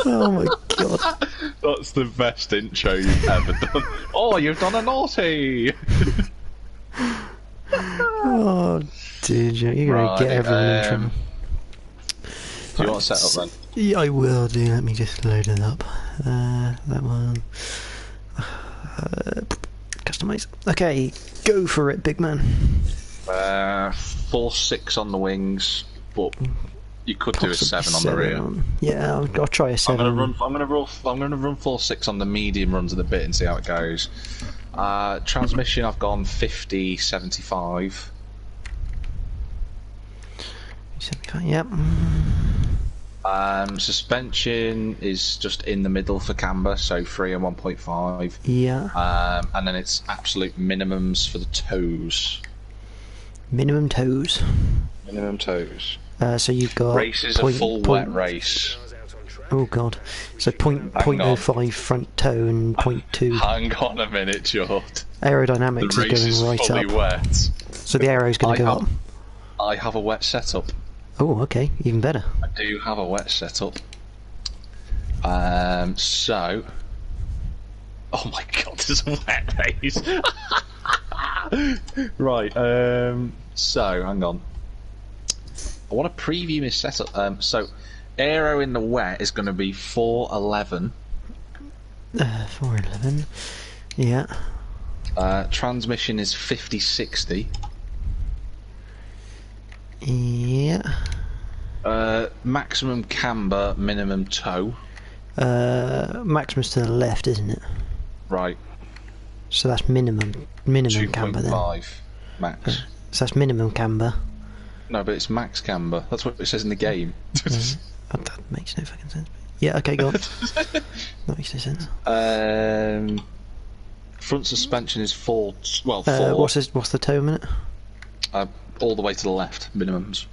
Oh my god. That's the best intro you've ever done. Oh, you've done a naughty! Oh, dude, you're gonna get everyone in trouble. Do you want to set up then? Yeah, I will do. Let me just load it up. That one. Customize. Okay, go for it, big man. 4-6 on the wings, but you could do a 7 on the rear. Yeah, I'll try a 7. I'm gonna run 4-6 on the medium runs of the bit and see how it goes. Transmission, I've gone 50-75. 75, yep. Suspension is just in the middle for camber, so 3 and 1.5. Yeah. And then it's absolute minimums for the toes. Minimum toes. Minimum toes. So you've got race is a full wet race. Oh god. So 0.05 front toe and 0.2. Hang on a minute, George. Aerodynamics is going right fully up. Wet. So the aero's going to go up. I have a wet setup. Oh, okay, even better. I do have a wet setup. So. Oh my god, there's a wet race. Right. So hang on. I want to preview my setup. So, aero in the wet is going to be 411. 411. Yeah. Transmission is 50-60. Yeah. Maximum camber, minimum toe. Maximum's to the left, isn't it? Right. So that's minimum camber then. 2.5 max. So that's minimum camber. No, but it's max camber. That's what it says in the game. That makes no fucking sense. Yeah, okay, go on. That makes no sense. Front suspension is 4. Well, 4. What's the toe minute? All the way to the left, minimums.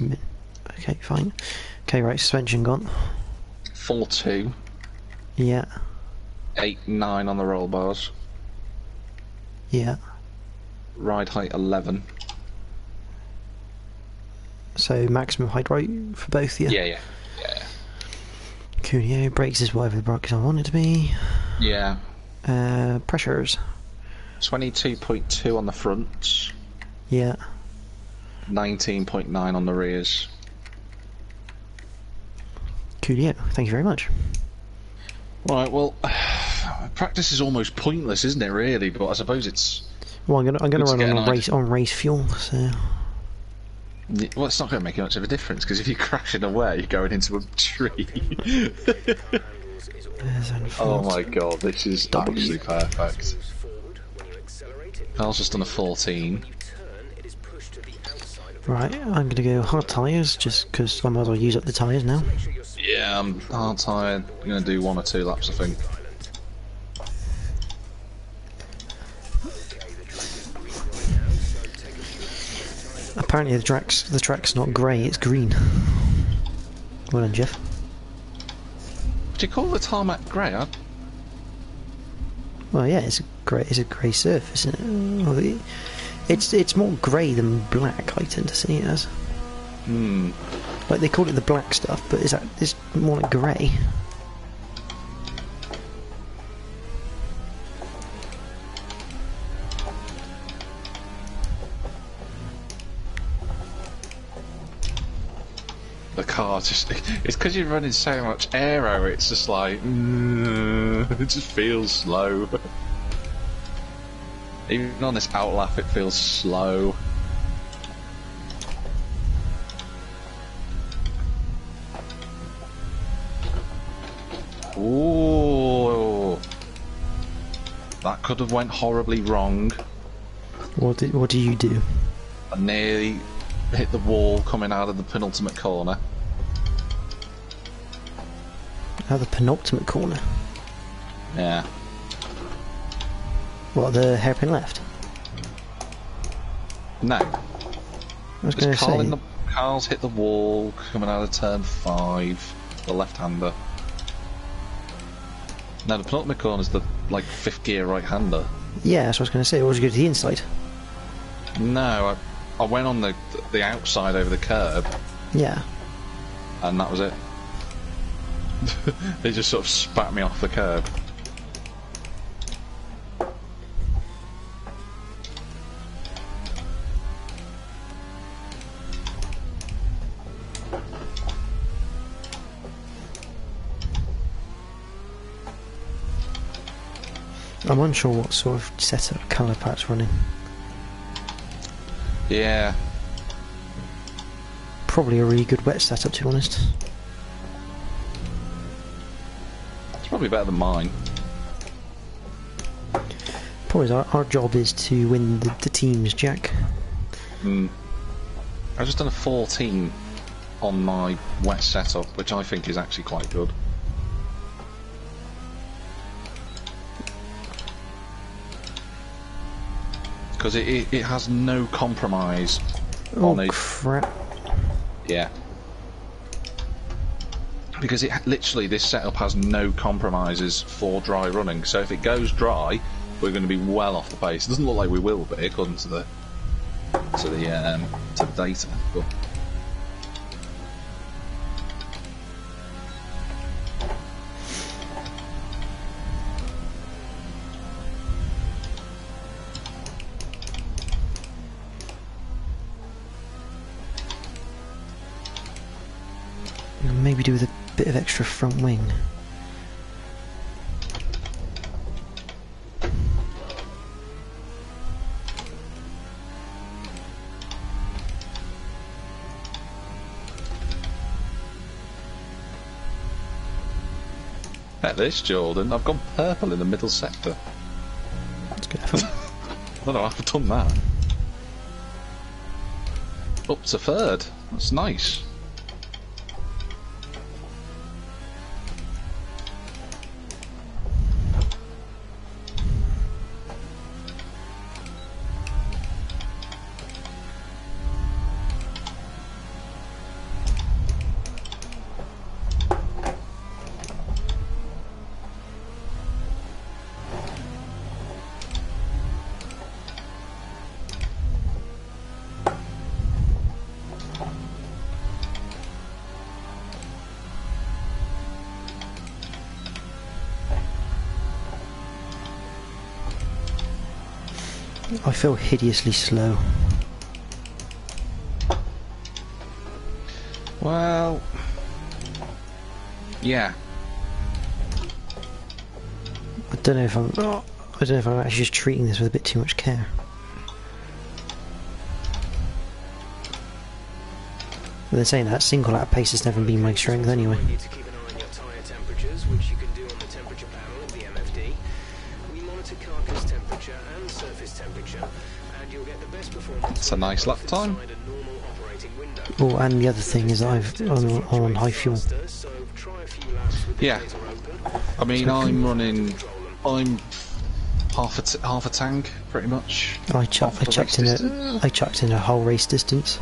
Okay, fine. Okay, right, suspension gone. 4.2. Yeah. 8.9 on the roll bars. Yeah. Ride height 11. So maximum height right for both, yeah? Yeah. Coolio, brakes is whatever the brakes I want it to be. Yeah. Pressures. 22.2 on the fronts. Yeah. 19.9 on the rears. Coolio, thank you very much. Right, well, practice is almost pointless, isn't it? Really, but I suppose it's. Well, I'm gonna run on race fuel, so. Well, it's not going to make much of a difference because if you crash in a way, you're going into a tree. Oh my god, this is actually perfect. Carl's just done a 14. Right, I'm gonna go hard tyres just because I might as well use up the tyres now. Yeah, I'm hard tired. I'm going to do 1 or 2 laps, I think. Apparently the track's not grey, it's green. Well done, Jeff. Do you call the tarmac grey? Well, yeah, it's a grey surface, isn't it? Well, it's more grey than black. I tend to see it as. Like they call it the black stuff, but it's more like grey. The car it's because you're running so much aero, it's just like it just feels slow. Even on this outlap it feels slow. Ooh, that could have went horribly wrong. What do you do? I nearly hit the wall coming out of the penultimate corner. Out the penultimate corner? Yeah. What, the hairpin left? No. I was going to say... Carl's hit the wall coming out of turn 5, the left-hander. No, the penultimate corner's the, like, 5th gear right-hander. Yeah, that's what I was going to say. Or was you go to the inside? No, I went on the outside over the curb. Yeah. And that was it. They just sort of spat me off the curb. I'm unsure what sort of setup colour pack's running. Yeah. Probably a really good wet setup, to be honest. It's probably better than mine. Probably our job is to win the teams, Jack. I've just done a 14 on my wet setup, which I think is actually quite good. Because it has no compromise on it. Oh crap. Yeah. Because it literally, this setup has no compromises for dry running. So if it goes dry, we're going to be well off the pace. It doesn't look like we will be according to the data, but Maybe do with a bit of extra front wing. at this, Jordan, I've gone purple in the middle sector. That's good effort. I don't know how I've done that. Up to third. That's nice. I feel hideously slow. Well, yeah. I don't know if I'm actually just treating this with a bit too much care. But they're saying that single lap pace has never been my strength anyway. You need to keep an eye on your tyre temperatures, which you can do on the temperature panel of the MFD. We monitor carcass temperature and surface temperature, and you'll get the best performance. It's a nice lap time. inside a normal operating window. Oh, and the other thing is I'm on high fuel. So try a few laps with the Yeah. gator open. I mean, I'm half a tank, pretty much. I chucked in a whole race distance.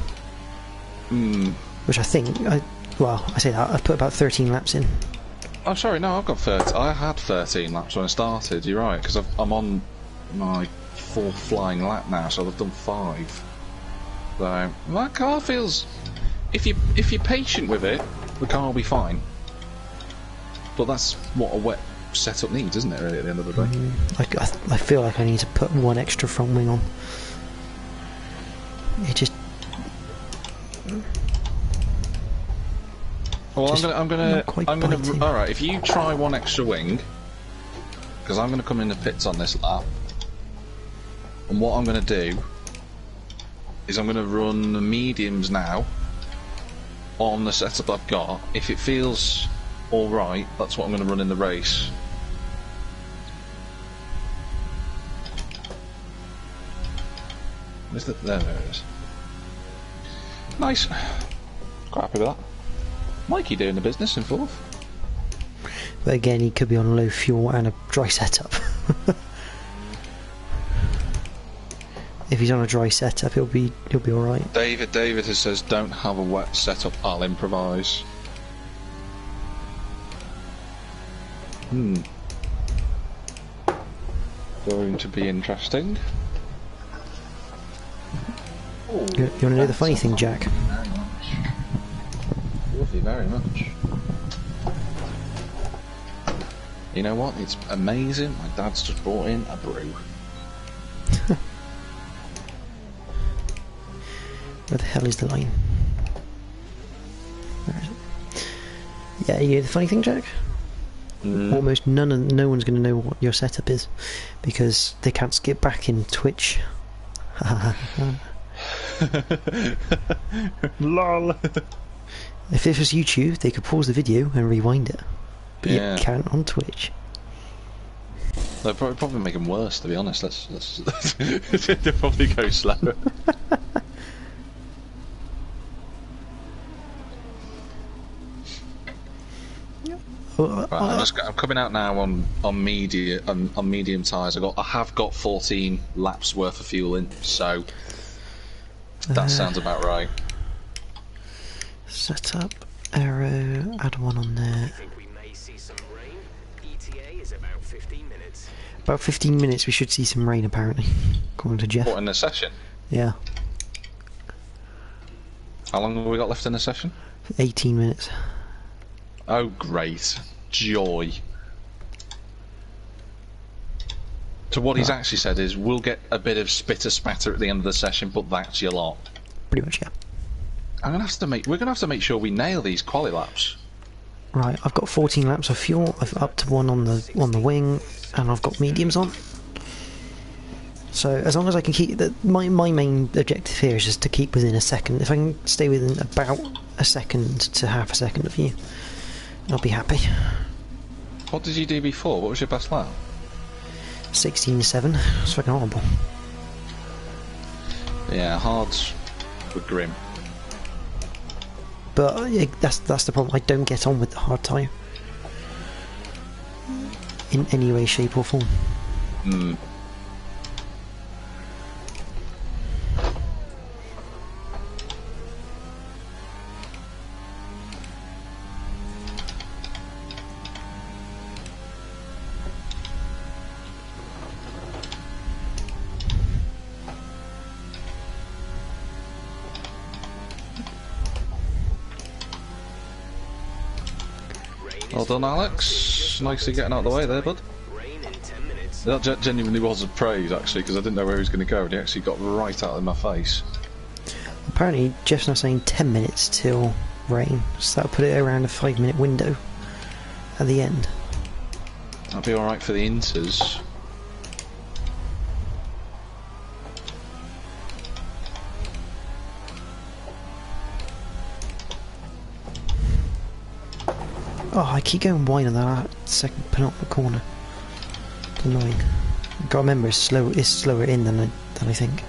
Which I think, I say that, I put about 13 laps in. Oh, sorry, no, I've got 30. I had 13 laps when I started, you're right, because I'm on my 4th flying lap now, so I've done 5. So, that car feels... If you're patient with it, the car will be fine. But that's what a wet setup needs, isn't it, really, at the end of the day? I feel like I need to put one extra front wing on. It just... Well, I'm gonna. biting. All right, if you try one extra wing, because I'm gonna come in the pits on this lap, and what I'm gonna do is I'm gonna run the mediums now on the setup I've got. If it feels all right, that's what I'm gonna run in the race. Is that there? There it is. Nice. Quite happy with that. Mikey doing the business in 4th. But again, he could be on low fuel and a dry setup. If he's on a dry setup, he'll be alright. David has says don't have a wet setup, I'll improvise. Going to be interesting. You want to know the funny thing, Jack? Love you very much. You know what? It's amazing. My dad's just brought in a brew. Where the hell is the line? Where is it? Yeah, you know the funny thing, Jack? Almost no one's going to know what your setup is because they can't skip back in Twitch. Lol. If this was YouTube, they could pause the video and rewind it, but Yeah. you can't on Twitch. They'll probably make them worse, to be honest. They'll probably go slower. Right, I'm coming out now on medium tyres. I have got 14 laps worth of fuel in, so that sounds about right. Setup, arrow, add one on there. I think we may see some rain. ETA is about 15 minutes. About 15 minutes we should see some rain apparently, according to Jeff. What, in the session? Yeah, How long have we got left in the session? 18 minutes. Oh, great. Joy. So what he's actually said is, we'll get a bit of spitter spatter at the end of the session, but that's your lot. Pretty much, yeah. We're gonna have to make sure we nail these quali laps. Right, I've got 14 laps of fuel. I've upped one on the wing, and I've got mediums on. So as long as I can keep my main objective here is just to keep within a second. If I can stay within about a second to half a second of you, I'll be happy. What did you do before? What was your best lap? 16.7. It's fucking horrible. Yeah, hards were grim. But that's the problem. I don't get on with the hard tyre in any way, shape, or form. Hmm. Well done, Alex. Nicely getting out of the way there, bud. Rain in 10 minutes. That genuinely was a praise, actually, because I didn't know where he was going to go, and he actually got right out of my face. Apparently, Jeff's now saying 10 minutes till rain, so that'll put it around a 5-minute window at the end. That'll be alright for the inters. Oh, I keep going wide on that second penultimate corner. It's annoying. You've got to remember, it's slower in than I think.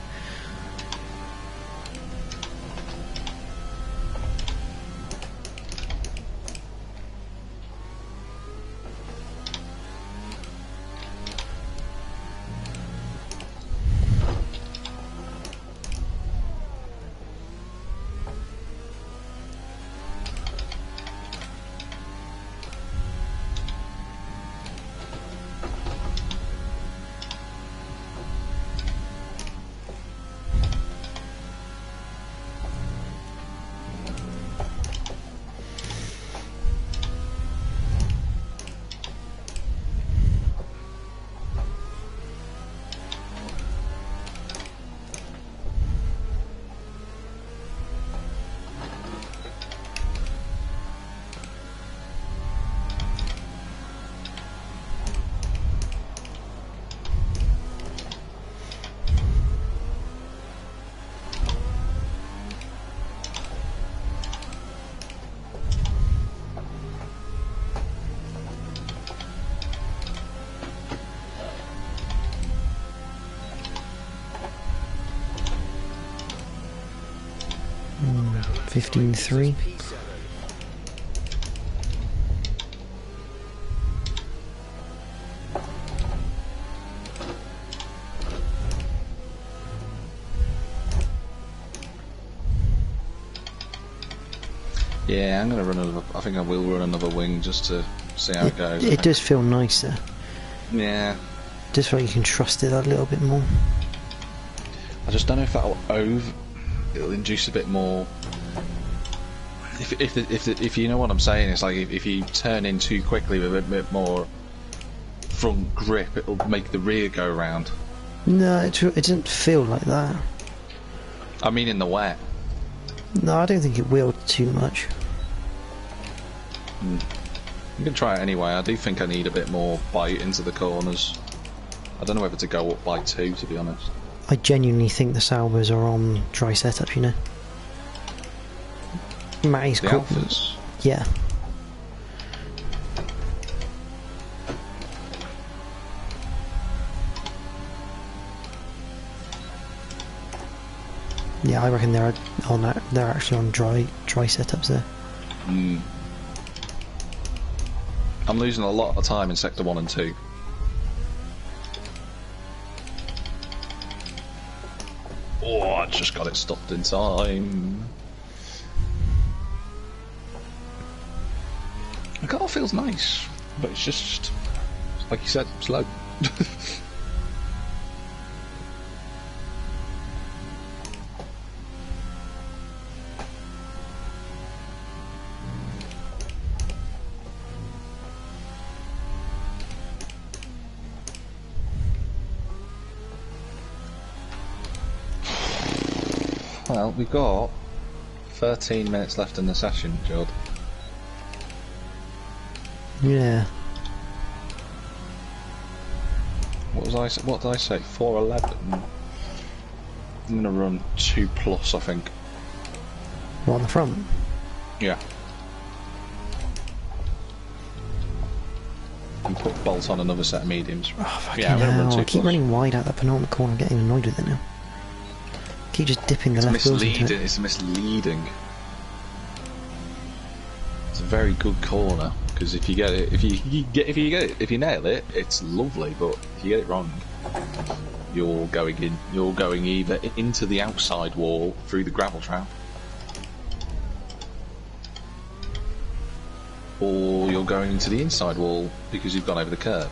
Hmm, 15.3. P7. Yeah, I'm going to run another... I think I will run another wing just to see how it goes. It does feel nicer. Yeah. Just feel like you can trust it a little bit more. I just don't know if that'll it'll induce a bit more... If you know what I'm saying, it's like if you turn in too quickly with a bit more front grip, it'll make the rear go round. No, it doesn't feel like that. I mean in the wet. No, I don't think it will too much. You can try it anyway. I do think I need a bit more bite into the corners. I don't know whether to go up by 2, to be honest. I genuinely think the Salvos are on dry setup, you know. Matty's The Alphas? Yeah. Yeah, I reckon they're on that. They're actually on dry setups there. I'm losing a lot of time in sector 1 and 2. Oh, I just got it stopped in time. The car feels nice, but it's just, like you said, slow. Well, we've got 13 minutes left in the session, Judd. Yeah. What did I say? 4:11. I'm gonna run 2+, I think. What, on the front? Yeah. And put bolt on another set of mediums. Oh, fucking yeah, I'm gonna hell. run I keep 2+. running wide out that penultimate corner. I'm getting annoyed with it now. Keep just dipping the left wheels into it. It's misleading. It's a very good corner because if you get it, if you nail it, it's lovely. But if you get it wrong, you're going either into the outside wall through the gravel trap, or you're going into the inside wall because you've gone over the curb.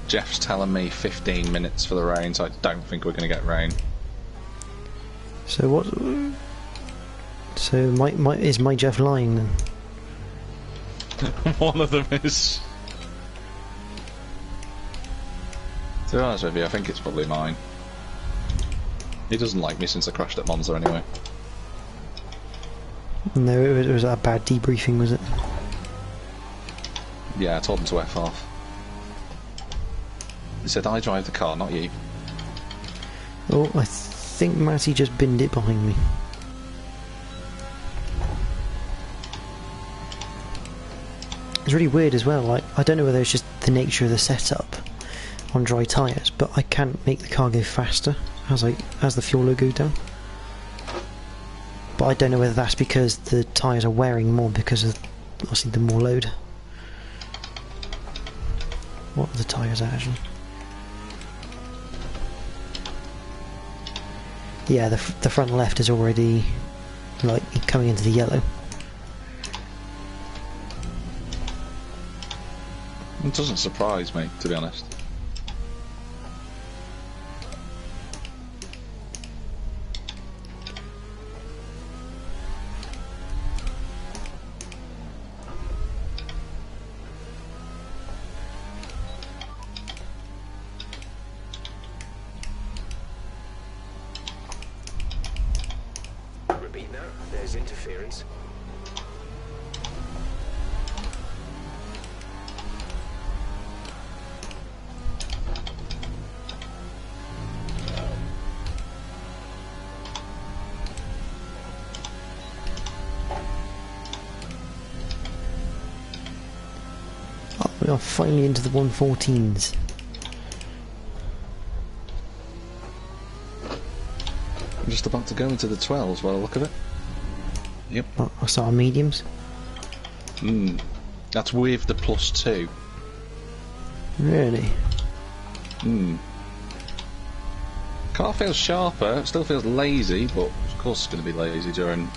Jeff's telling me 15 minutes for the rain, so I don't think we're going to get rain. So what? So is my Jeff lying then? One of them is. To be honest with you, I think it's probably mine. He doesn't like me since I crashed at Monza anyway. No, it was a bad debriefing, was it? Yeah, I told him to F off. He said, I drive the car, not you. Oh, I think Matty just binned it behind me. It's really weird as well, like, I don't know whether it's just the nature of the setup on dry tyres, but I can't make the car go faster as the fuel load goes down. But I don't know whether that's because the tyres are wearing more because of, obviously, the more load. What are the tyres actually? Yeah, the front left is already, like, coming into the yellow. It doesn't surprise me, to be honest. Repeat that. There's interference. Oh, we are finally into the 114s. I'm just about to go into the 12s by the look of it. Yep. Oh, so our mediums. That's with the +2. Really? Car feels sharper, it still feels lazy, but of course it's going to be lazy during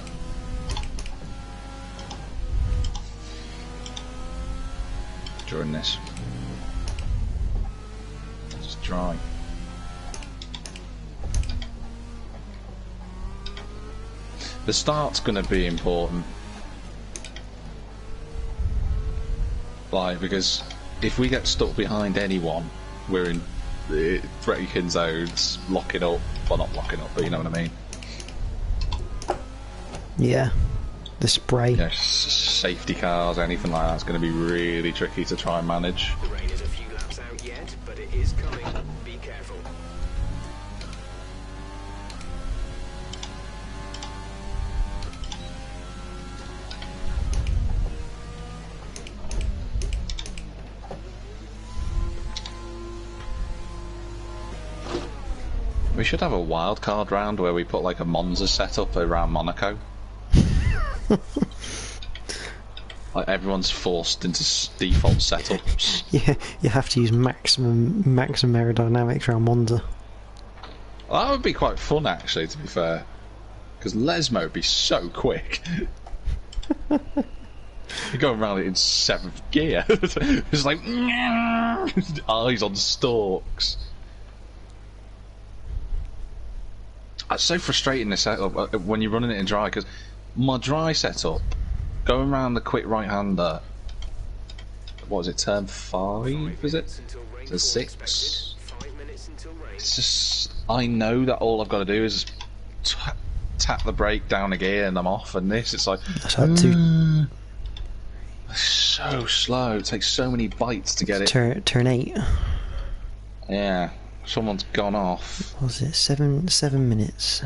this. Just dry. The start's going to be important. Like, because if we get stuck behind anyone, we're in the braking zones, locking up. Well, not locking up, but you know what I mean. Yeah. The spray. Yeah, safety cars, anything like that's going to be really tricky to try and manage. The rain is a few laps out yet, but it is coming. Be careful. We should have a wild card round where we put like a Monza setup around Monaco. Like everyone's forced into default setups. Yeah, you have to use maximum aerodynamics around Monza. Well, that would be quite fun, actually, to be fair. Because Lesmo would be so quick. You're going around it in 7th gear. It's like eyes on stalks. It's so frustrating, this setup when you're running it in dry, because my dry setup, going around the quick right-hander, what is it, turn 5, is it? Is it 6? It's just, I know that all I've got to do is tap the brake down a gear and I'm off, and this, it's like... That's hard to... So slow, it takes so many bites to get it. Turn 8. Yeah, someone's gone off. What was it? 7 minutes.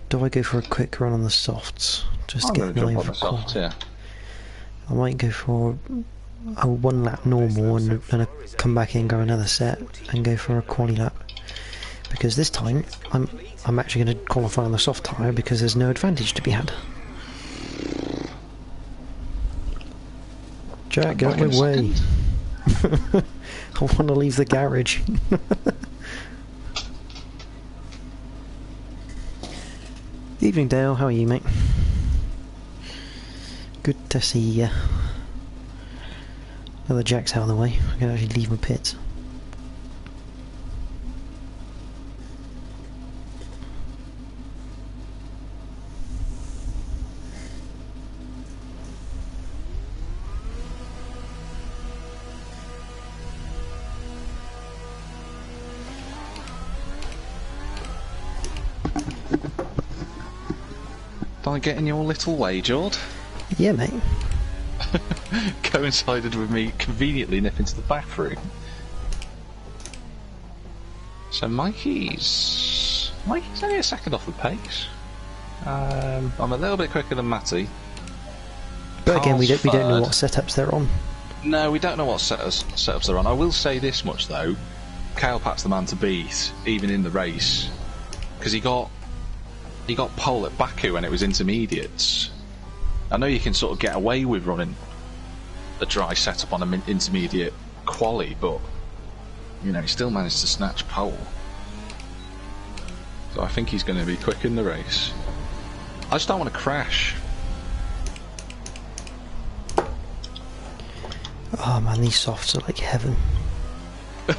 Do I go for a quick run on the softs? Just I'm get going to an jump on the softs, yeah. I might go for a 1 lap normal and come back in, go another set, and go for a quali lap. Because this time, I'm actually going to qualify on the soft tyre because there's no advantage to be had. Jack, get out of my way. I want to leave the garage. Evening, Dale. How are you, mate? Good to see you. Now that Jack's out of the way, I can actually leave my pits. Did I get in your little way, Jord? Yeah, mate. Coincided with me conveniently nipping to the bathroom. So Mikey's only a second off the pace. I'm a little bit quicker than Matty. But again, we don't know Carl's what setups they're on. No, we don't know what setups they're on. I will say this much though: Kyle Pat's the man to beat, even in the race, because he got pole at Baku when it was intermediates. I know you can sort of get away with running a dry setup on an intermediate quali, but you know, he still managed to snatch pole. So I think he's going to be quick in the race. I just don't want to crash. Oh man, these softs are like heaven. The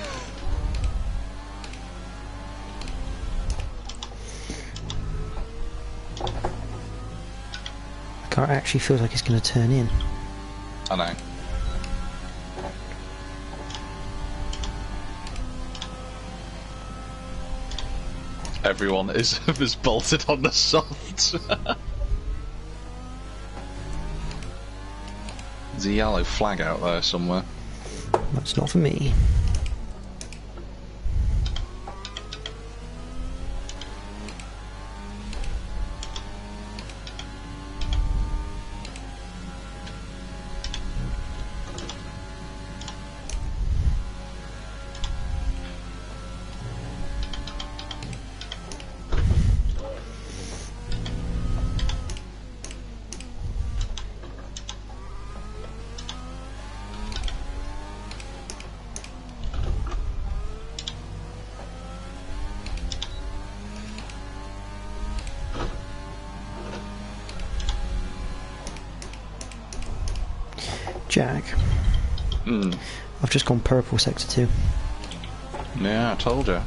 car actually feels like it's going to turn in. I know. Everyone is bolted on the soft. There's a yellow flag out there somewhere. That's not for me. Jack. I've just gone purple sector 2. Yeah, I told you.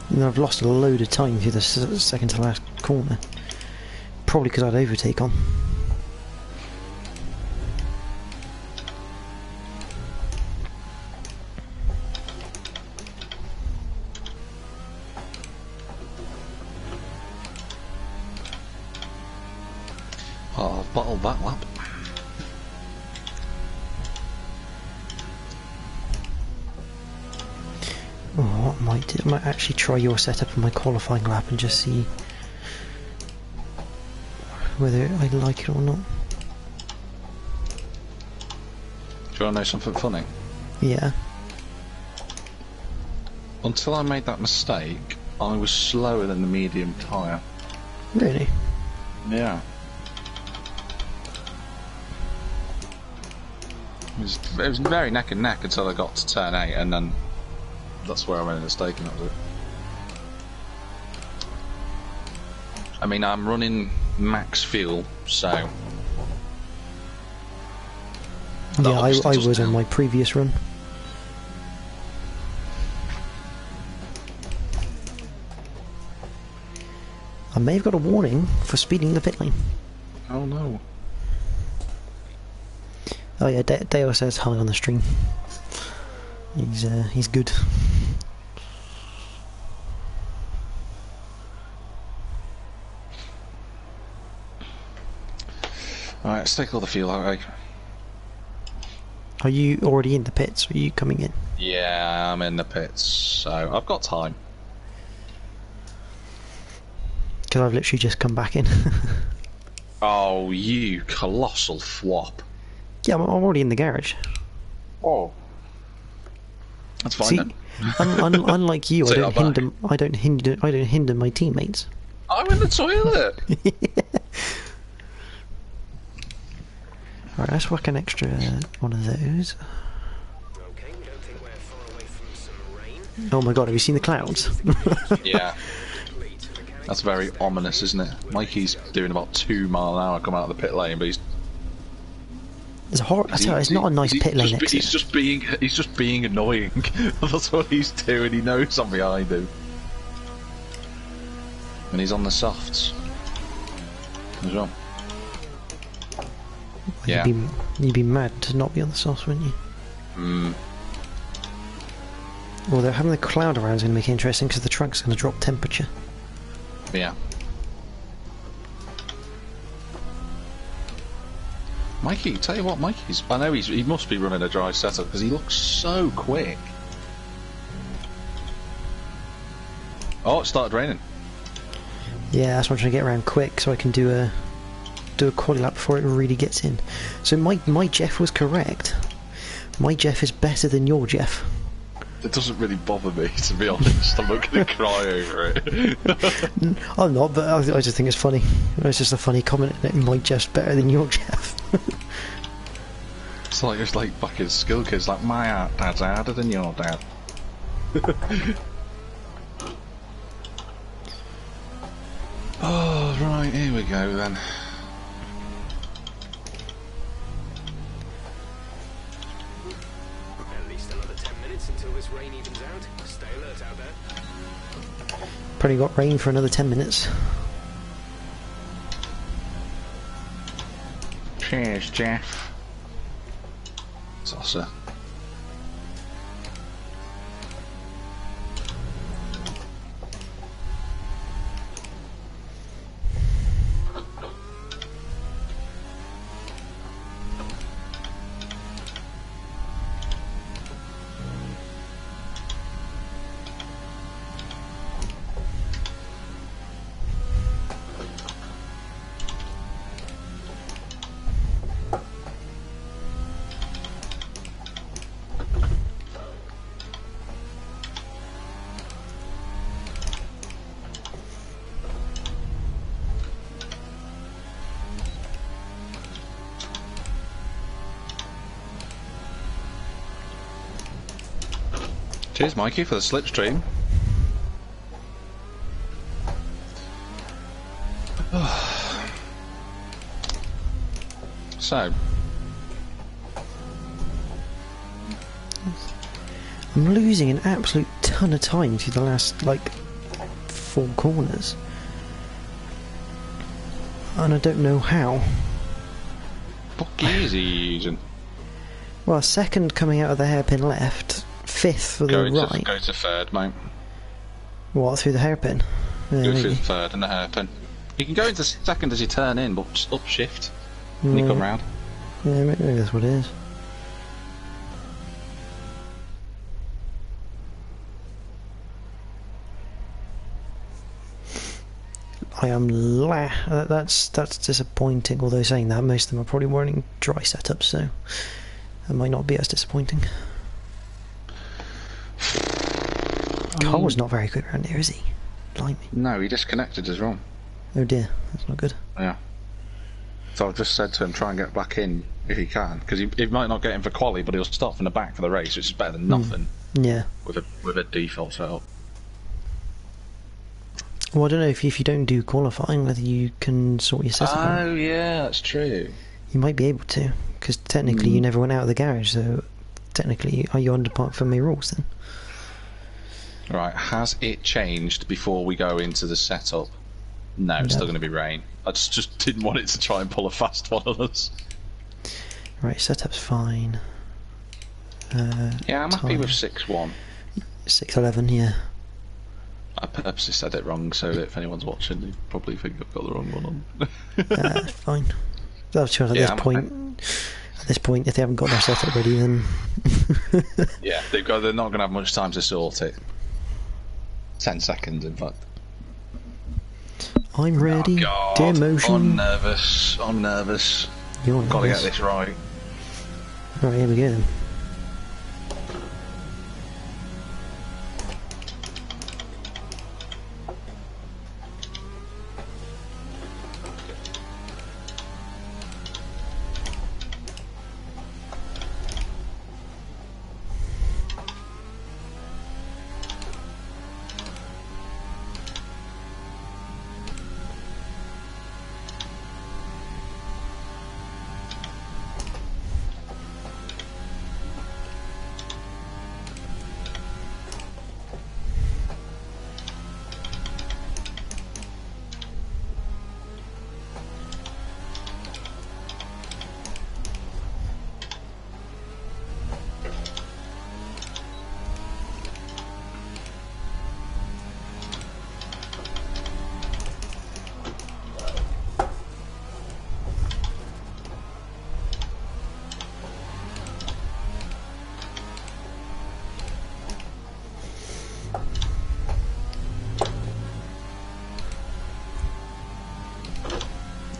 And I've lost a load of time through the second to last corner. Probably because I had overtake on. Oh, I've bottled that lap. Oh, what I might do? I might actually try your setup in my qualifying lap and just see whether I like it or not. Do you want to know something funny? Yeah. Until I made that mistake, I was slower than the medium tyre. Really? Yeah. It was very neck and neck until I got to turn 8, and then that's where I made a mistake, and that was it. I mean, I'm running max fuel, so... Yeah, I was on my previous run. I may have got a warning for speeding the pit lane. Oh no. Oh yeah, Dale says hi on the stream. He's good. Alright, let's take all the fuel out, eh? Are you already in the pits? Or are you coming in? Yeah, I'm in the pits, so I've got time. Because I've literally just come back in. Oh, you colossal thwop. Yeah, I'm already in the garage. Oh. That's fine See, then. unlike you, Take I that don't hinder my teammates. I'm in the toilet! Alright, let's whack an extra one of those. Okay, we don't think we're far away from some rain. Oh my god, have you seen the clouds? Yeah. That's very ominous, isn't it? Mikey's doing about 2 miles an hour coming out of the pit lane, but he's... It's it's not a nice pit lane exit. He's just being annoying. That's what he's doing. He knows I'm behind him. And he's on the softs as well. Yeah. You'd be mad to not be on the softs, wouldn't you? Hmm. Although having the cloud around is going to make it interesting because the truck's going to drop temperature. Yeah. Mikey, tell you what, Mikey's... I know he must be running a dry setup because he looks so quick. Oh, it started raining. Yeah, that's why I'm trying to get around quick so I can do a quali lap before it really gets in. So my Jeff was correct. My Jeff is better than your Jeff. It doesn't really bother me, to be honest. I'm not going to cry over it. I'm not, but I just think it's funny. It's just a funny comment that my Jeff's better than your Jeff. It's like fucking skill kids, like my dad's harder than your dad. Oh, right, here we go then. At least another 10 minutes until this rain evens out. Stay alert out there. Probably got rain for another 10 minutes. Cheers, Jeff. Tosser. Cheers, Mikey, for the slipstream. So, I'm losing an absolute ton of time through the last, like, 4 corners. And I don't know how. fuck easy. Well, 2nd coming out of the hairpin left, 5th for the right. Go to 3rd, mate. What, through the hairpin? Yeah, Go maybe. through the 3rd and the hairpin. You can go into 2nd as you turn in, but just up shift when you come round. Yeah, maybe that's what it is. I am that's disappointing, although saying that, most of them are probably running dry setups, so it might not be as disappointing. Cole's not very quick around here, is he? Blimey. No, he disconnected as well. Oh dear, that's not good. Yeah. So I've just said to him, try and get back in if he can, because he might not get in for quali, but he'll start from the back for the race, which is better than nothing. Yeah. With a default setup. Well, I don't know if you don't do qualifying, whether you can sort your setup out. Oh yeah, that's true. You might be able to, because technically you never went out of the garage, so technically are you under Park for me rules then? Right, has it changed before we go into the setup? No, it's still going to be rain. I just didn't want it to try and pull a fast one on us. Right, setup's fine. Yeah, I'm happy with 6-1. 6:11, yeah. I purposely said it wrong so that if anyone's watching, they probably think I've got the wrong one on. Fine. At this point, if they haven't got their setup ready, then yeah, they're not going to have much time to sort it. 10 seconds, in fact. I'm ready. Oh, God. Dear motion. I'm nervous. You're Got to get nervous. this right. Right, here we go then.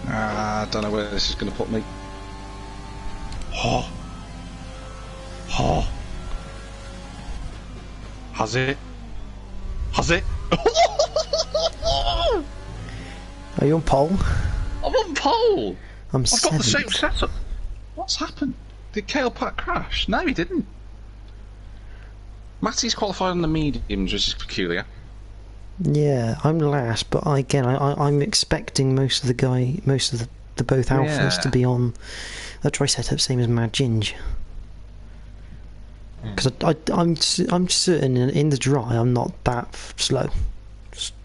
I don't know where this is going to put me. Has it? Are you on pole? I'm on pole! I'm I've got the 7th. same setup. What's happened? Did Kale Pack crash? No, he didn't. Matty's qualified on the mediums, which is peculiar. Yeah, I'm last, but I'm expecting most of the both alphas to be on a dry setup, same as Mad Ginge. Because I'm certain in the dry I'm not that slow.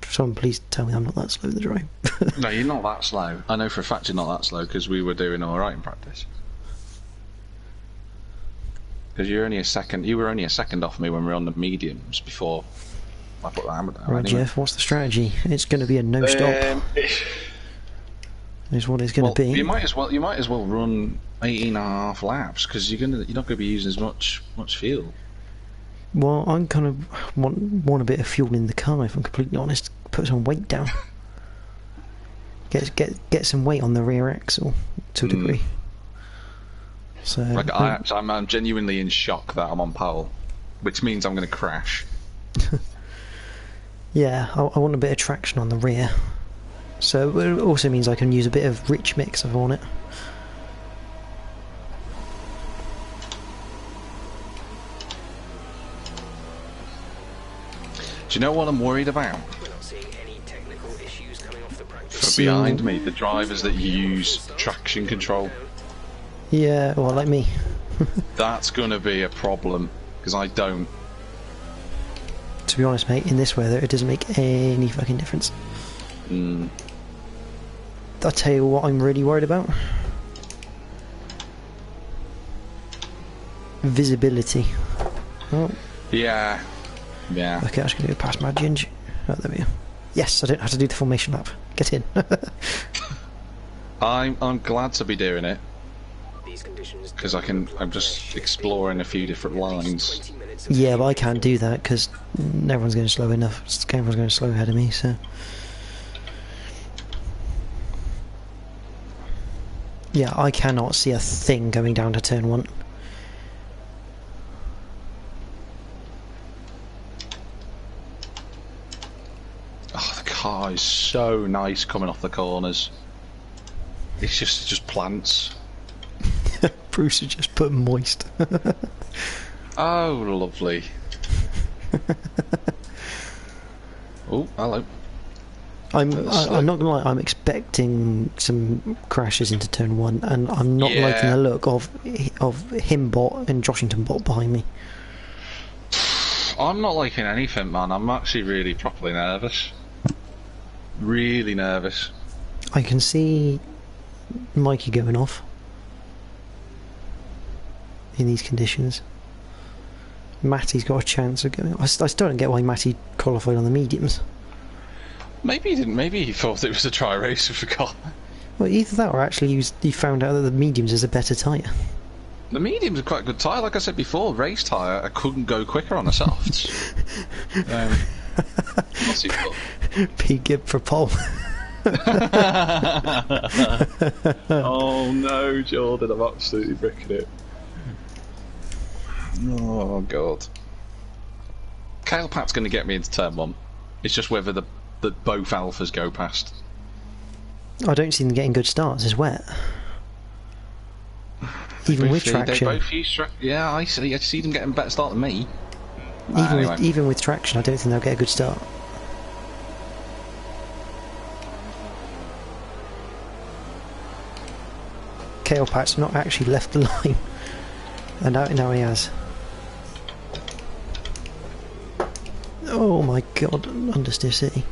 Someone please tell me I'm not that slow in the dry. No, you're not that slow. I know for a fact you're not that slow because we were doing all right in practice. Because you were only a second off me when we were on the mediums before I put the hammer down. Right, anyway. Jeff, what's the strategy? It's going to be a no stop. Is what it's going to be. You might as well run 18.5 laps because you're not going to be using as much fuel. Well, I'm kind of want a bit of fuel in the car, if I'm completely honest. Put some weight down. Get some weight on the rear axle to a degree. So Like I'm genuinely in shock that I'm on pole, which means I'm going to crash. Yeah, I want a bit of traction on the rear. So it also means I can use a bit of rich mix if I want it. Do you know what I'm worried about? We're not seeing any technical issues coming off the practice. For behind me, the drivers that use traction control. Yeah, well, like me. That's going to be a problem, because I don't. To be honest, mate, in this weather, it doesn't make any fucking difference. I'll tell you what I'm really worried about. Visibility. Oh. Yeah. Yeah. Okay, I'm just going to go past my ginge. Oh, there we go. Yes, I don't have to do the formation lap. Get in. I'm glad to be doing it, These conditions because I'm just exploring a few different lines. Yeah, but I can't do that because everyone's going slow enough. Everyone's going slow ahead of me, so. Yeah, I cannot see a thing going down to turn 1. Oh, the car is so nice coming off the corners. It's just plants. Bruce has just put moist. Oh, lovely. Oh, hello. I'm not gonna lie, I'm expecting some crashes into turn 1, and I'm not liking the look of him bot and Joshington bot behind me. I'm not liking anything, man. I'm actually really properly nervous. Really nervous. I can see Mikey going off in these conditions. Matty's got a chance of going. I still don't get why Matty qualified on the mediums. Maybe he didn't. Maybe he thought it was a dry race and forgot. Well, either that or actually he found out that the mediums is a better tyre. The medium's a quite good tyre. Like I said before, race tyre, I couldn't go quicker on the softs. What's he got? Pete Gibb for pole. Oh no, Jordan, I'm absolutely bricking it. Oh god. Kale Pat's going to get me into turn 1. It's just whether the both alphas go past. I don't see them getting good starts. It's wet. Even with traction. They both use yeah, I see them getting a better start than me. Even with traction, I don't think they'll get a good start. Kale Pat's not actually left the line. And now he has. Oh my god, Understeer City.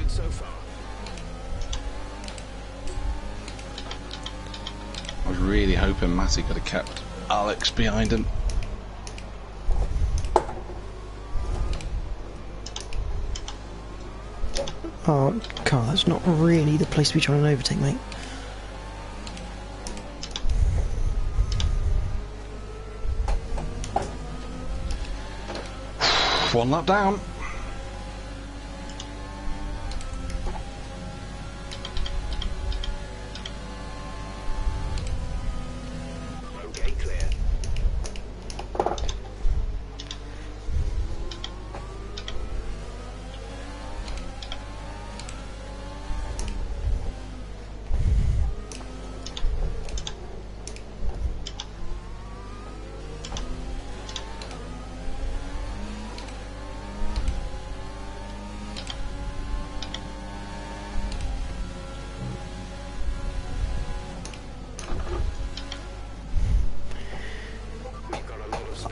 So far. I was really hoping Matty could have kept Alex behind him. Oh, Carl, that's not really the place to be trying to overtake, mate. One lap down.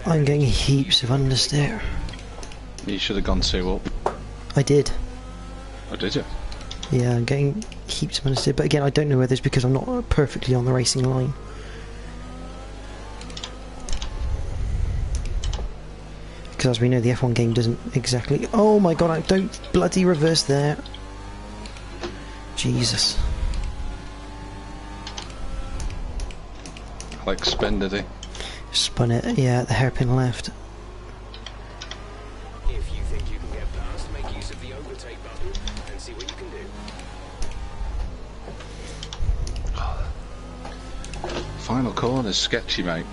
I'm getting heaps of understeer. You should have gone 2 up. I did. Oh, did you? Yeah, I'm getting heaps of understeer, but again, I don't know whether it's because I'm not perfectly on the racing line. Because as we know, the F1 game doesn't exactly... Oh my god, I don't bloody reverse there. Jesus. Like spin, did he? Spun it, yeah, the hairpin left. If you think you can get past, make use of the overtake button and see what you can do. Final corner's sketchy, mate.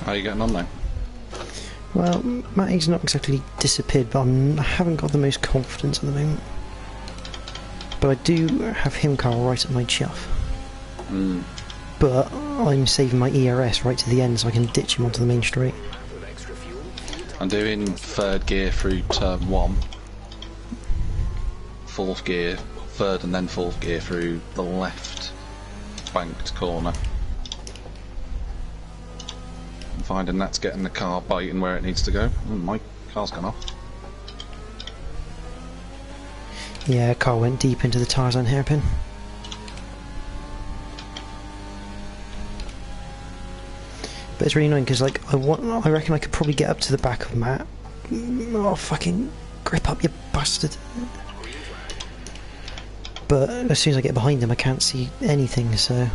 How are you getting on now? Well, Matty's not exactly disappeared, but I haven't got the most confidence at the moment. But I do have him, Carl, right at my chuff. But I'm saving my ERS right to the end so I can ditch him onto the main straight. I'm doing third gear through turn 1, fourth gear, third and then fourth gear through the left banked corner. I'm finding that's getting the car biting where it needs to go. My car's gone off. Yeah, car went deep into the Tarzan hairpin. But it's really annoying because, like, I reckon I could probably get up to the back of Matt. Oh, fucking grip up, you bastard! But as soon as I get behind him, I can't see anything. So.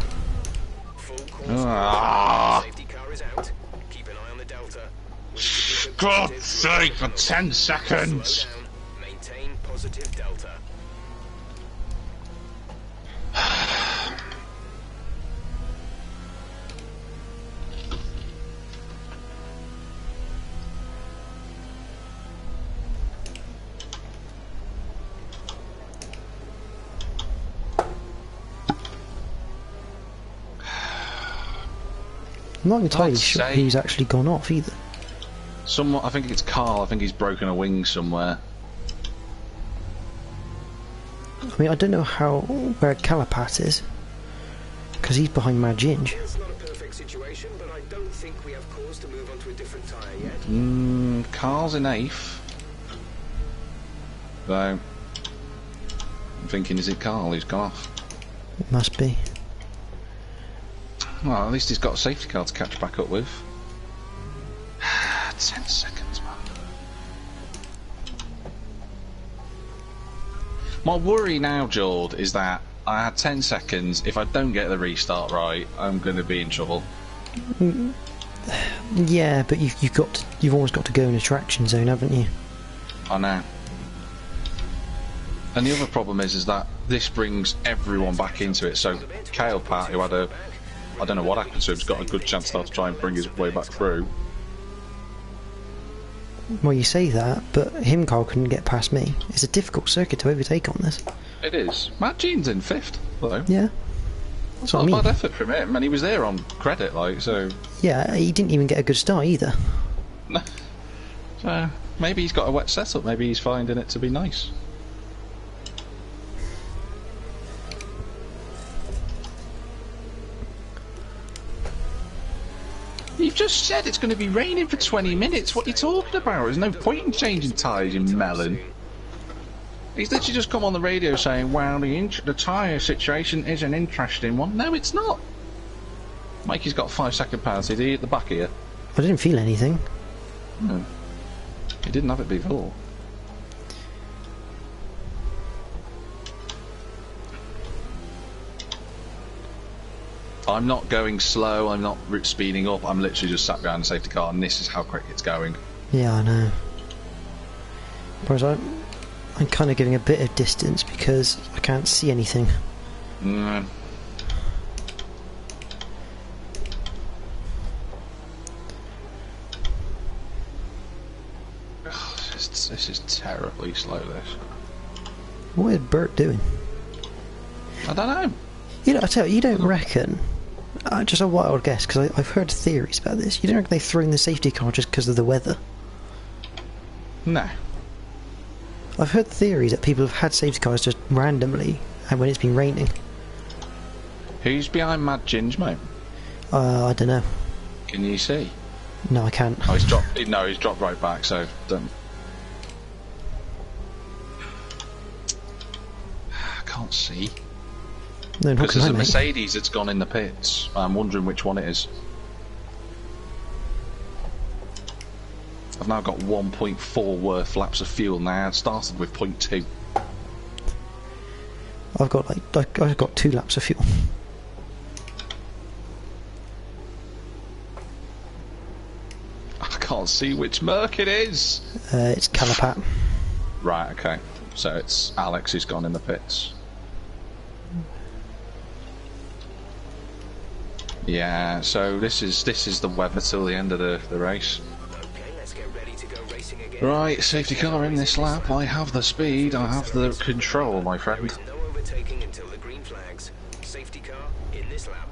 God's sake, for 10 seconds! Maintain positive delta. I'm not entirely sure who's actually gone off either. Someone, I think it's Carl. I think he's broken a wing somewhere. I mean, I don't know where Calapat is, because he's behind Mad Ginge. It's not a perfect situation, but I don't think we have cause to move on to a different tyre yet. Carl's in 8th. So, I'm thinking, is it Carl who's gone off? It must be. Well, at least he's got a safety car to catch back up with. 10 seconds, man. My worry now, Jord, is that I had 10 seconds. If I don't get the restart right, I'm going to be in trouble. Yeah, but you've almost got to go in a traction zone, haven't you? I know. And the other problem is that this brings everyone back into it. So Kale Pat, who had I don't know what happened to him, has got a good chance now to try and bring his way back through. Well, you say that, but him, Carl, couldn't get past me. It's a difficult circuit to overtake on this. It is. Matt Jean's in 5th, though. Yeah. That's not a bad effort from him, and he was there on credit, like, so... Yeah, he didn't even get a good start either. No. So, maybe he's got a wet setup, maybe he's finding it to be nice. You've just said it's going to be raining for 20 minutes. What are you talking about? There's no point in changing tyres, you melon. He's literally just come on the radio saying, well, the tyre situation is an interesting one. No, it's not. Mikey's got a 5-second penalty. Did he hit the back here? I didn't feel anything. No. He didn't have it before. I'm not going slow, I'm not speeding up, I'm literally just sat behind the safety car and this is how quick it's going. Yeah, I know. Whereas I'm kind of giving a bit of distance because I can't see anything. Mm. This is terribly slow, this. What is Bert doing? I don't know. You know, I tell you, you don't reckon... just a wild guess, because I've heard theories about this. You don't reckon they threw in the safety car just because of the weather? No. I've heard theories that people have had safety cars just randomly, and when it's been raining. Who's behind Mad Ginge, mate? I don't know. Can you see? No, I can't. Oh, he's dropped. No, he's dropped right back. So don't. I can't see. No, because there's a Mercedes that's gone in the pits. I'm wondering which one it is. I've now got 1.4 worth laps of fuel now. I started with 0.2. I've got 2 laps of fuel. I can't see which Merc it is. It's Calapat. Right. Okay. So it's Alex who's gone in the pits. Yeah, so this is the weather till the end of the race. Okay, let's get ready to go racing again. Right, safety car in this lap. I have the speed, I have the control, my friend. No overtaking until the green flags. Safety car in this lap.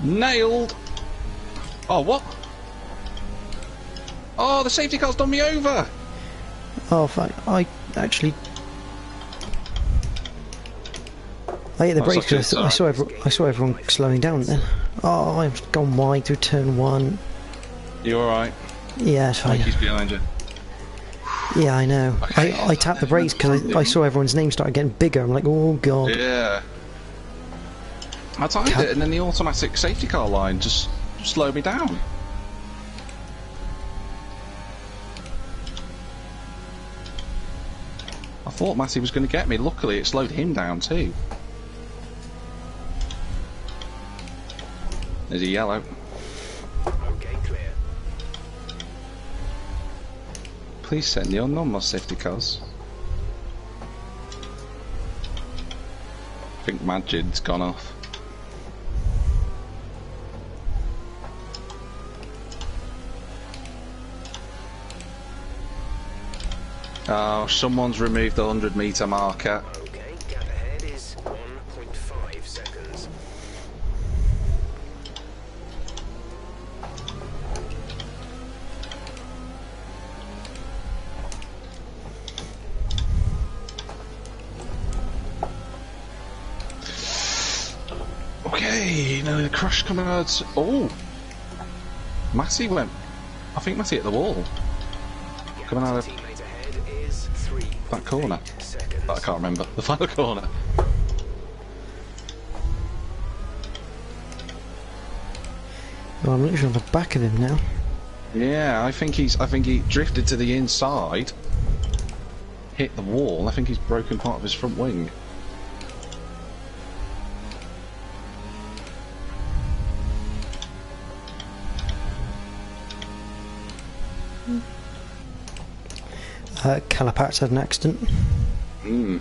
Nailed! Oh, what? Oh, the safety car's done me over! Oh, fuck. I actually... I hit the brakes because I saw everyone slowing down then. Oh, I've gone wide through turn 1. You alright? Yeah, it's fine. Mikey's behind you. Yeah, I know. Okay. I tapped the brakes because I saw everyone's name start getting bigger. I'm like, oh god. Yeah. I timed it and then the automatic safety car line just slowed me down. I thought Matty was going to get me. Luckily it slowed him down too. There's a yellow. Okay, clear. Please send your normal safety cars. I think Majid's gone off. Oh, someone's removed the 100-metre marker. Okay, gap ahead is 1.5 seconds. Okay, now the crash coming out. Oh! Matty went. I think Matty hit the wall. Coming out of that corner. But I can't remember. The final corner. Well, I'm literally on the back of him now. Yeah, I think he drifted to the inside, hit the wall. I think he's broken part of his front wing. Calapat's had an accident. Hmm.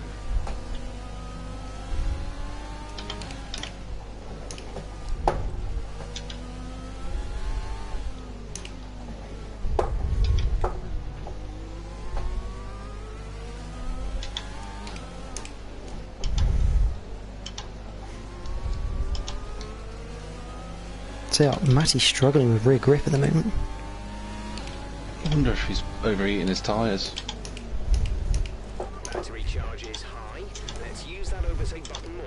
So Matty's struggling with rear grip at the moment. I wonder if he's overheating his tyres. Battery charge is high. Let's use that overtake button more.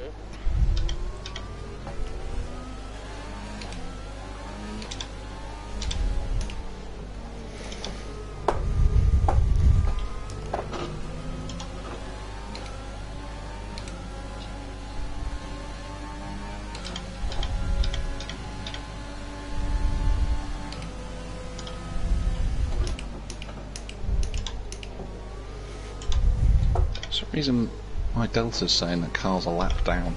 For some reason, my Delta's saying that Carl's a lap down.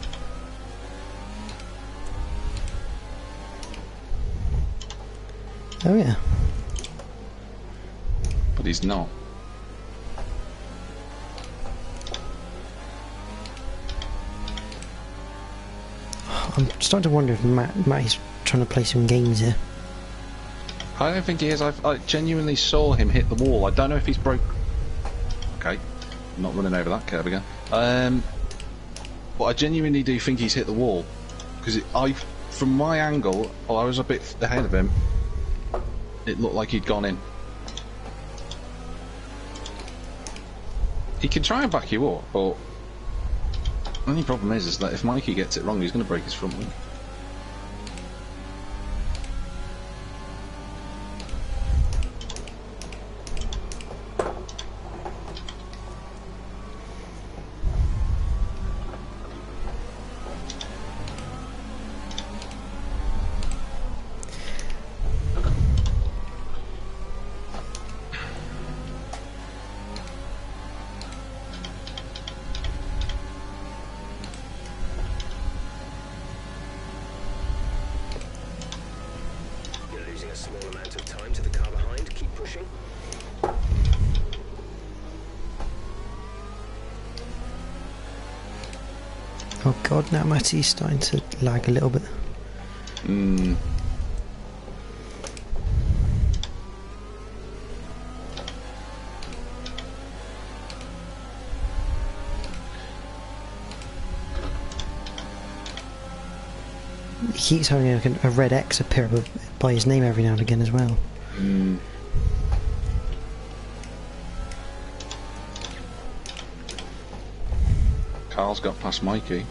Oh yeah. But he's not. I'm starting to wonder if Matty's trying to play some games here. I don't think he is. I genuinely saw him hit the wall. I don't know if he's broke. Okay, I'm not running over that curb again. But I genuinely do think he's hit the wall because from my angle, while I was a bit ahead of him, it looked like he'd gone in. He can try and back you up, but the only problem is that if Mikey gets it wrong, he's going to break his front wing. A small amount of time to the car behind. Keep pushing. Oh god, now Matty's starting to lag a little bit. He keeps having a red X appear by his name every now and again as well. Carl's got past Mikey.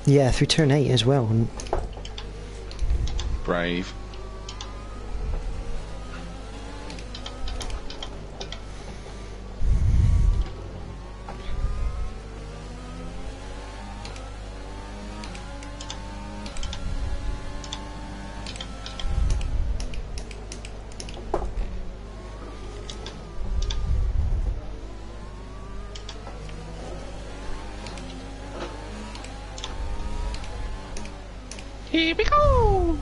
Yeah, through turn 8 as well. And Brave. Here we go!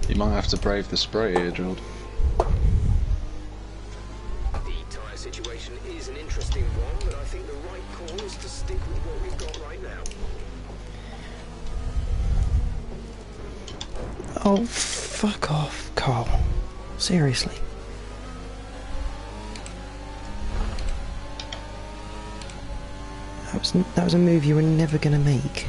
You might have to brave the spray here, Drilled. The tyre situation is an interesting one, but I think the right call is to stick with what we've got right now. oh, fuck off, Carl. Seriously. That was a move you were never gonna make.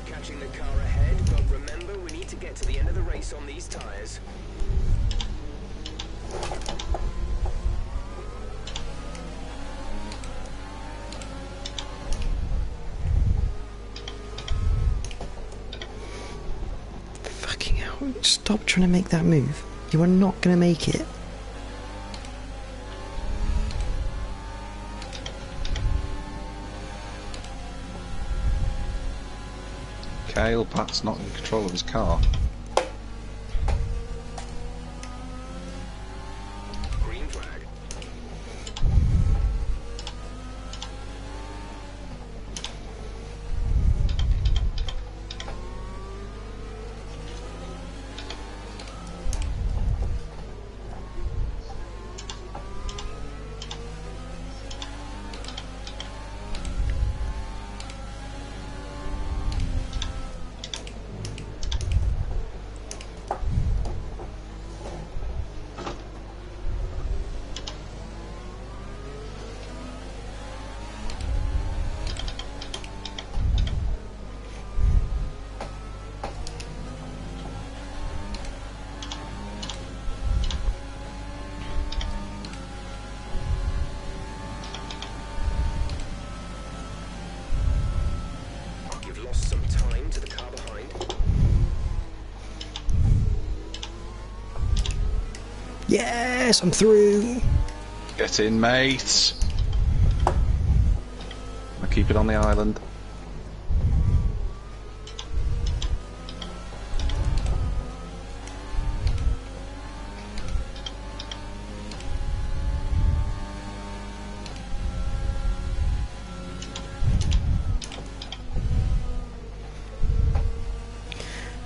Catching the car ahead, but remember, we need to get to the end of the race on these tyres. Stop trying to make that move. You are not going to make it. Kale, Pat's not in control of his car. Green flag. Some time to the car behind. Yes, I'm through. Get in, mate. I'll keep it on the island.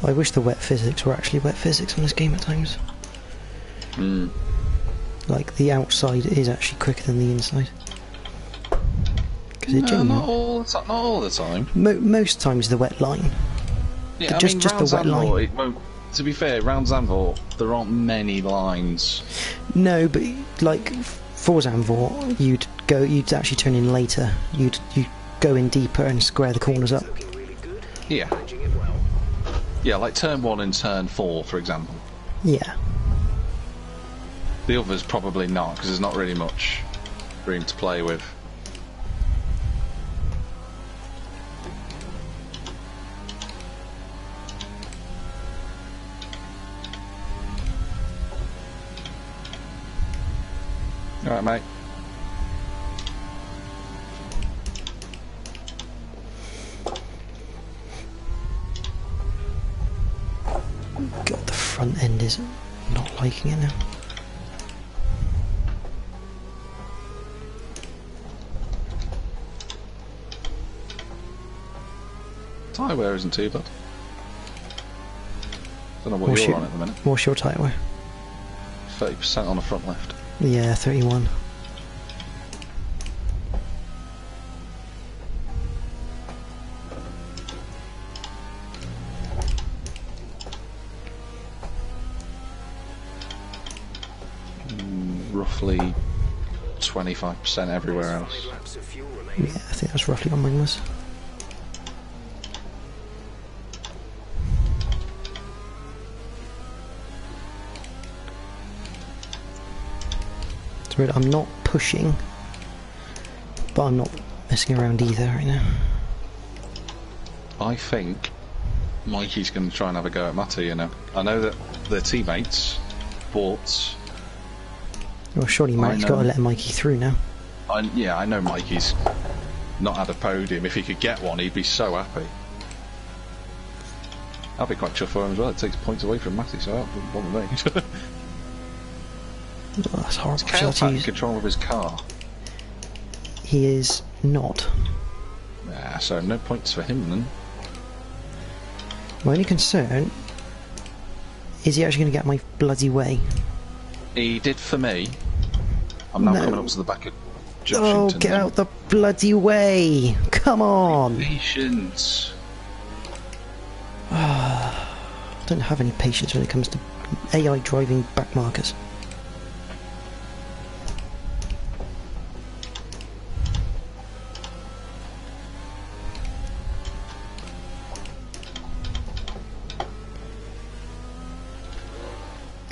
I wish the wet physics were actually wet physics on this game at times. Like, the outside is actually quicker than the inside. No, not all the time. Most times the wet line. Yeah, just the wet line. It won't, to be fair, round Zandvoort, there aren't many lines. No, but like for Zandvoort, you'd actually turn in later. You'd go in deeper and square the corners up. Yeah. Yeah, like turn 1 and turn 4, for example. Yeah. The others probably not, because there's not really much room to play with. Alright, mate. God, the front end is not liking it now. Tyre wear isn't too bad. Don't know what you're on at the minute. What's your tyre wear? 30% on the front left. Yeah, 31. Roughly 25% everywhere else. Yeah, I think that's roughly what mine was. It's weird, I'm not pushing, but I'm not messing around either right now. I think Mikey's going to try and have a go at Matty, you know. I know that they're teammates, but... Well, surely Mike's got to let Mikey through now. Yeah, I know Mikey's not had a podium. If he could get one, he'd be so happy. I'd be quite chuffed for him as well. It takes points away from Matty, so that wouldn't bother me. Oh, that's horrible. Is Kale Pat in control of his car? He is not. Yeah, so no points for him then. My only concern is he actually going to get my bloody way. He did for me. I'm now coming up to the back of Joshington. Oh, get out the bloody way! Come on! Patience. I don't have any patience when it comes to AI driving back markers.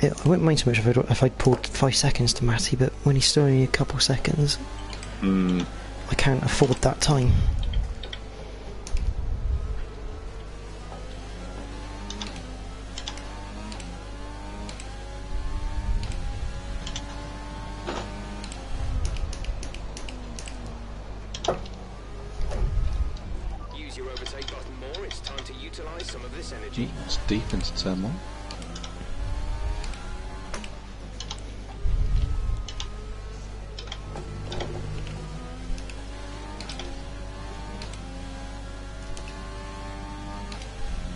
I wouldn't mind so much if I'd pulled 5 seconds to Matty, but when he's still only a couple seconds, I can't afford that time. utilize some of this energy. It's deep into turn 1.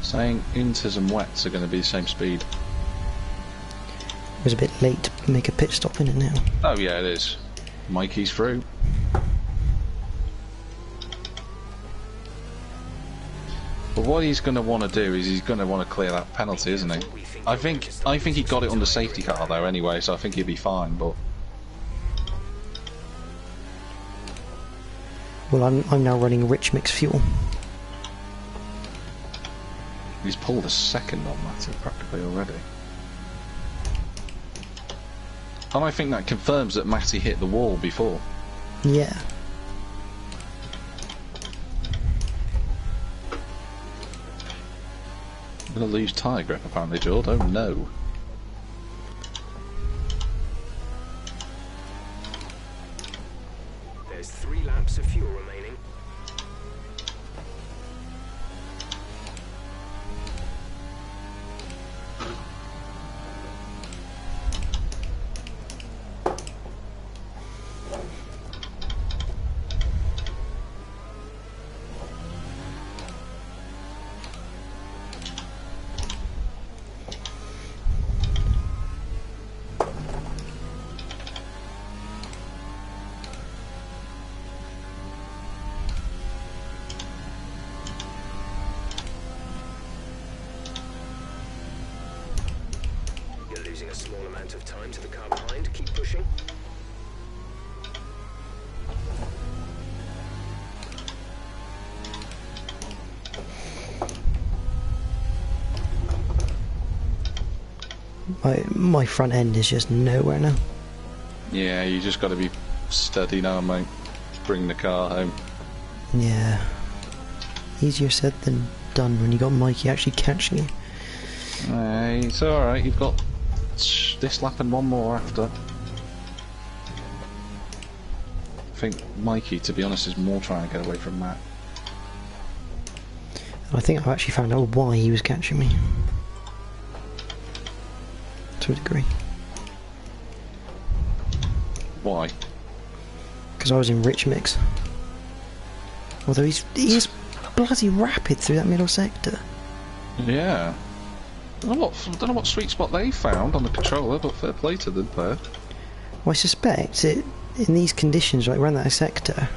Saying inters and wets are going to be the same speed. It was a bit late to make a pit stop in it now. Oh yeah, it is. Mikey's through. But what he's going to want to do is he's going to want to clear that penalty, isn't he? I think he got it on the safety car though anyway, so I think he'll be fine. But well, I'm now running rich mix fuel. he's pulled a second on that practically already. And I think that confirms that Matty hit the wall before. Yeah. I'm going to lose tyre grip apparently, Jord. Oh no. There's 3 laps of fuel remaining. Losing a small amount of time to the car behind. Keep pushing. My front end is just nowhere now. Yeah, you just got to be steady now, mate. Bring the car home. Yeah. Easier said than done when you got Mikey actually catching you. Hey, it's alright, you've got this lap and one more after. I think Mikey, to be honest, is more trying to get away from Matt. I think I've actually found out why he was catching me. To a degree. Why? Because I was in rich mix. Although he is bloody rapid through that middle sector. Yeah. I don't know what sweet spot they found on the controller, but fair play to them there. Well, I suspect it in these conditions, like around that sector,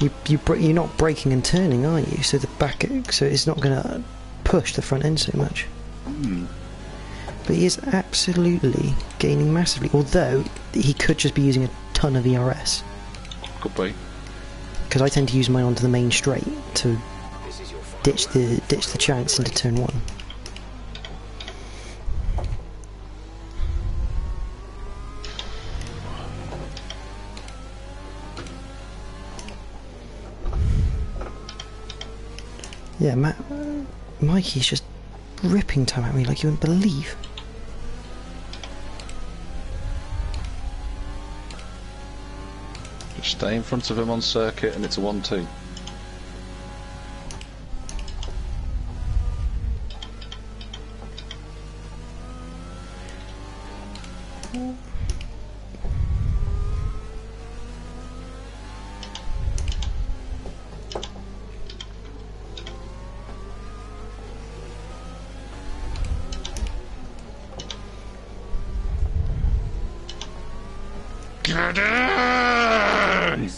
you're not braking and turning, are you? So so it's not going to push the front end so much. But he is absolutely gaining massively. Although he could just be using a ton of ERS. Could be. Because I tend to use mine onto the main straight to ditch the chance into turn 1. Yeah, Mikey's just ripping time at me like you wouldn't believe. Just stay in front of him on circuit and it's a 1-2. Get in!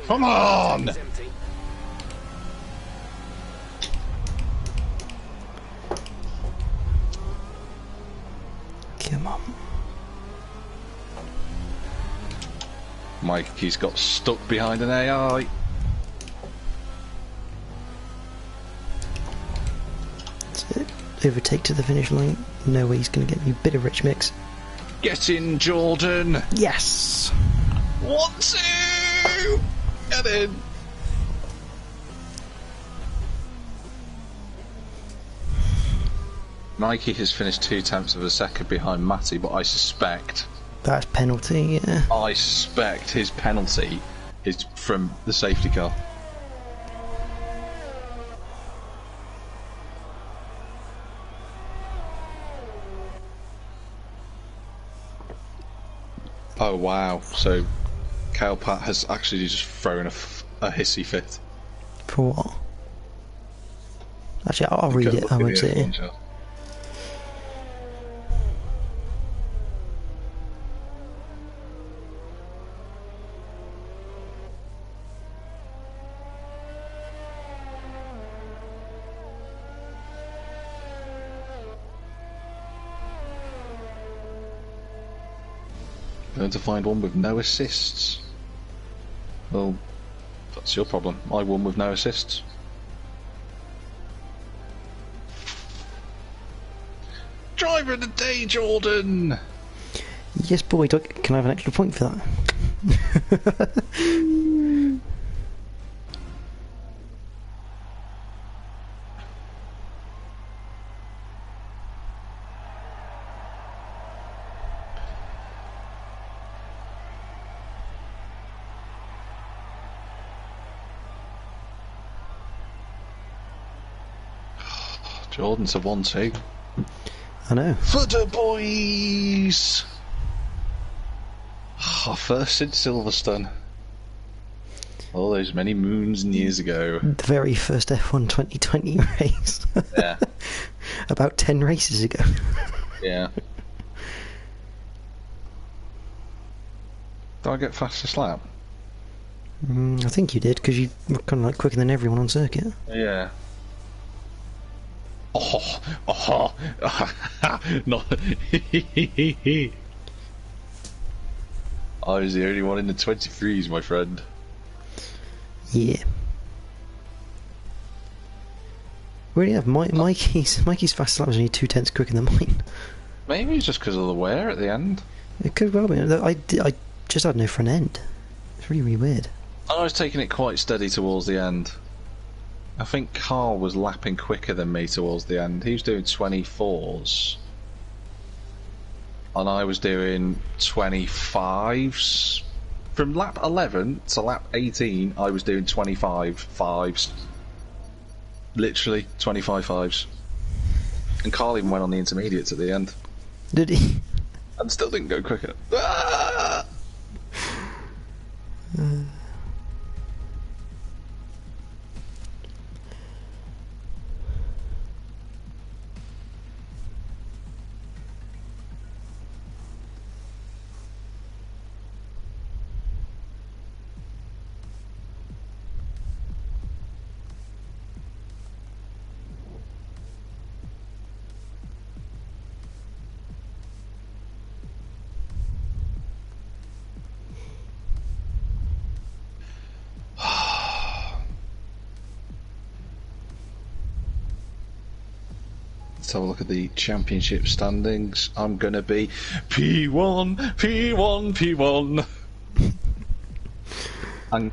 Come on! Come on. Mikey's got stuck behind an AI. That's it. Overtake to the finish line. No way he's going to get you. Bit of rich mix. Get in, Jordan! Yes! 1-2! Get in! Mikey has finished 0.2 of a second behind Matty, but I suspect... That's penalty, yeah. I suspect his penalty is from the safety car. Oh wow! So, Cowpat has actually just thrown a hissy fit. For what? Actually, I'll read it. I won't say it. Going to find one with no assists. Well, that's your problem. I won with no assists. Driver of the day, Jordan! Yes, boy. Can I have an extra point for that? Jordan's a 1-2. I know. Footer boys! Our first since Silverstone. All those many moons and years ago. The very first F1 2020 race. Yeah. About 10 races ago. Yeah. Did I get fastest lap? I think you did, because you were kind of like quicker than everyone on circuit. Yeah. Oh, not. I was the only one in the 23s, my friend. Yeah. We already have Mikey's fast lap was only 2/10 quicker than mine. Maybe it's just because of the wear at the end. It could well be. I just had no front end. It's really, really weird. I was taking it quite steady towards the end. I think Carl was lapping quicker than me towards the end. He was doing 24s. And I was doing 25s. From lap 11 to lap 18, I was doing 25 fives. Literally 25 fives. And Carl even went on the intermediates at the end. Did he? And still didn't go quicker. Ah! Let's have a look at the championship standings. I'm gonna be P1, P1, P1. And